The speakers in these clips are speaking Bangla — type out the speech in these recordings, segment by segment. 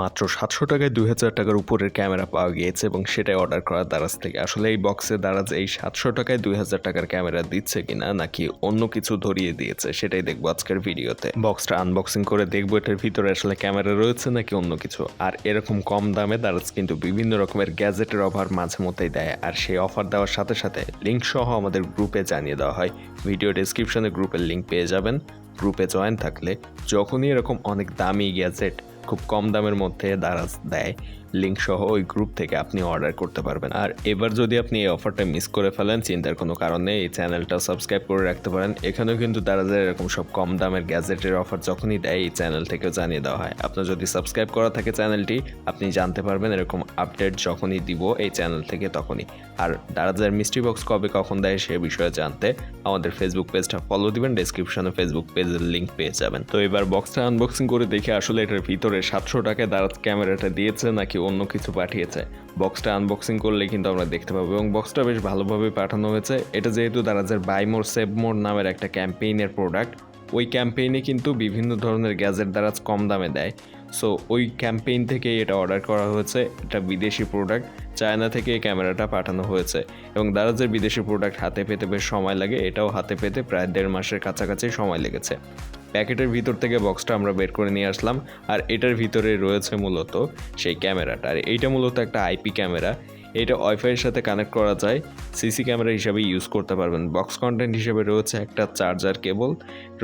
মাত্র ৭০০ টাকায় ২,০০০ টাকার উপরের ক্যামেরা পাওয়া গিয়েছে এবং সেটাই অর্ডার করা দারাজ থেকে। আসলে এই বক্সে দারাজ এই ৭০০ টাকায় ২,০০০ টাকার ক্যামেরা দিচ্ছে কিনা নাকি অন্য কিছু ধরিয়ে দিয়েছে সেটাই দেখবো আজকের ভিডিওতে। বক্সটা আনবক্সিং করে দেখবো এটার ভিতরে আসলে ক্যামেরা রয়েছে নাকি অন্য কিছু। আর এরকম কম দামে দারাজ কিন্তু বিভিন্ন রকমের গ্যাজেটের অফার মাঝে মধ্যেই দেয়, আর সেই অফার দেওয়ার সাথে সাথে লিঙ্ক সহ আমাদের গ্রুপে জানিয়ে দেওয়া হয়। ভিডিও ডেসক্রিপশনে গ্রুপের লিঙ্ক পেয়ে যাবেন। গ্রুপে জয়েন থাকলে যখনই এরকম অনেক দামি গ্যাজেট খুব কম দামের মধ্যে দারাজ দেয়, লিঙ্ক সহ ওই গ্রুপ থেকে আপনি অর্ডার করতে পারবেন। আর এবার যদি আপনি এই অফারটা মিস করে ফেলেন, চিন্তার কোনো কারণ নেই, এই চ্যানেলটা সাবস্ক্রাইব করে রাখতে পারেন। এখানেও কিন্তু দারাজের এরকম সব কম দামের গ্যাজেটের অফার যখনই দেয় এই চ্যানেল থেকেও জানিয়ে দেওয়া হয়। আপনার যদি সাবস্ক্রাইব করা থাকে চ্যানেলটি, আপনি জানতে পারবেন এরকম আপডেট যখনই দিব এই চ্যানেল থেকে তখনই। আর দারাজের মিস্ট্রি বক্স কবে কখন দেয় সে বিষয়ে জানতে আমাদের ফেসবুক পেজটা ফলো দিবেন, ডেসক্রিপশনে ফেসবুক পেজের লিঙ্ক পেয়ে যাবেন। তো এবার বক্সটা আনবক্সিং করে দেখে আসলে এটার ভিতরে ৭০০ টাকায় দারাজ ক্যামেরাটা দিয়েছে নাকি অন্য কিছু পাঠিয়েছে। বক্সটা আনবক্সিং করলে কিন্তু আমরা দেখতে পাবো এবং বক্সটা বেশ ভালোভাবে পাঠানো হয়েছে। এটা যেহেতু দারাজের বাই মোর সেভ মোর নামের একটা ক্যাম্পেইনের প্রোডাক্ট, ওই ক্যাম্পেইনে কিন্তু বিভিন্ন ধরনের গ্যাজেট দারাজ কম দামে দেয়। সো ওই ক্যাম্পেইন থেকে এটা অর্ডার করা হয়েছে। এটা বিদেশি প্রোডাক্ট, চায়না থেকে এই ক্যামেরাটা পাঠানো হয়েছে এবং দারাজের বিদেশি প্রোডাক্ট হাতে পেতে বেশ সময় লাগে। এটাও হাতে পেতে প্রায় ১.৫ মাসের কাছাকাছি সময় লেগেছে। প্যাকেটের ভিতর থেকে বক্সটা আমরা বের করে নিয়ে আসলাম, আর এটার ভিতরে রয়েছে মূলত সেই ক্যামেরাটা। আর এইটা মূলত একটা আইপি ক্যামেরা, এটা ওয়াইফাইয়ের সাথে কানেক্ট করা যায়, সিসি ক্যামেরা হিসাবে ইউজ করতে পারবেন। বক্স কন্টেন্ট হিসেবে রয়েছে একটা চার্জার কেবল,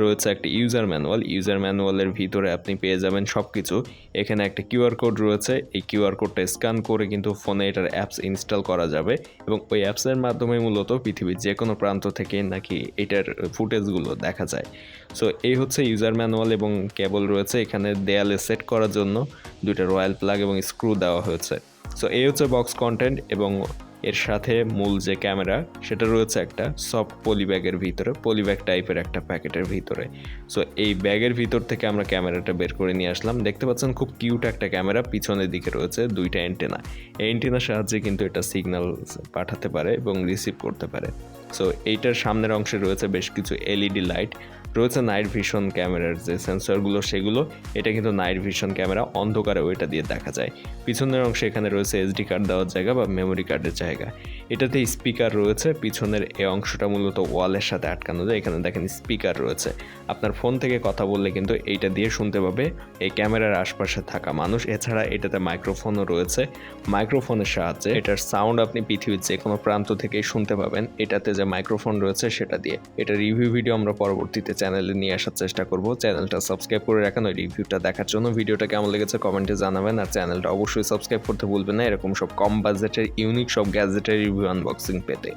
রয়েছে একটা ইউজার ম্যানুয়াল। ইউজার ম্যানুয়ালের ভিতরে আপনি পেয়ে যাবেন সব কিছু। এখানে একটা কিউআর কোড রয়েছে, এই কিউআর কোডটা স্ক্যান করে কিন্তু ফোনে এটার অ্যাপস ইনস্টল করা যাবে এবং ওই অ্যাপসের মাধ্যমে মূলত পৃথিবীর যে কোনো প্রান্ত থেকে নাকি এটার ফুটেজগুলো দেখা যায়। সো এই হচ্ছে ইউজার ম্যানুয়াল এবং কেবল রয়েছে। এখানে দেয়ালে সেট করার জন্য দুইটা রয়্যাল প্লাগ এবং স্ক্রু দেওয়া হয়েছে। সো এই হচ্ছে বক্স কন্টেন্ট এবং এর সাথে মূল যে ক্যামেরা সেটা রয়েছে একটা সফট পলি ব্যাগের ভিতরে, পলি ব্যাগ টাইপের একটা প্যাকেটের ভিতরে। সো এই ব্যাগের ভিতর থেকে আমরা ক্যামেরাটা বের করে নিয়ে আসলাম। দেখতে পাচ্ছেন খুব কিউট একটা ক্যামেরা, পিছনের দিকে রয়েছে দুইটা অ্যান্টেনা। এই অ্যান্টেনার সাহায্যে কিন্তু এটা সিগন্যাল পাঠাতে পারে এবং রিসিভ করতে পারে। সো এইটার সামনের অংশে রয়েছে বেশ কিছু এলইডি লাইট, রয়েছে নাইট ভিশন ক্যামেরার যে সেন্সরগুলো সেগুলো। এটা কিন্তু নাইট ভিশন ক্যামেরা, অন্ধকারে ওইটা দিয়ে দেখা যায়। পিছনের অংশে এখানে রয়েছে এসডি কার্ড দেওয়ার জায়গা বা মেমোরি কার্ডের জায়গা। এটাতে স্পিকার রয়েছে, পিছনের এই অংশটা মূলত ওয়ালের সাথে আটকানো যায়। এখানে দেখেন স্পিকার রয়েছে, আপনার ফোন থেকে কথা বললে কিন্তু এইটা দিয়ে শুনতে পাবে এই ক্যামেরার আশপাশে থাকা মানুষ। এছাড়া এটাতে মাইক্রোফোনও রয়েছে, মাইক্রোফোনের সাহায্যে এটার সাউন্ড আপনি পৃথিবীর যে কোনো প্রান্ত থেকেই শুনতে পাবেন এটাতে যে মাইক্রোফোন রয়েছে সেটা দিয়ে। এটা রিভিউ ভিডিও আমরা পরবর্তীতে চ্যানেলে নিয়ে আসার চেষ্টা করব। চ্যানেলটা সাবস্ক্রাইব করে রাখেন ওই রিভিউটা দেখার জন্য। ভিডিওটা কেমন লেগেছে কমেন্টে জানাবেন, আর চ্যানেলটা অবশ্যই সাবস্ক্রাইব করতে ভুলবেন না এরকম সব কম বাজেটের ইউনিক সব গ্যাজেটের রিভিউ আনবক্সিং পেতে।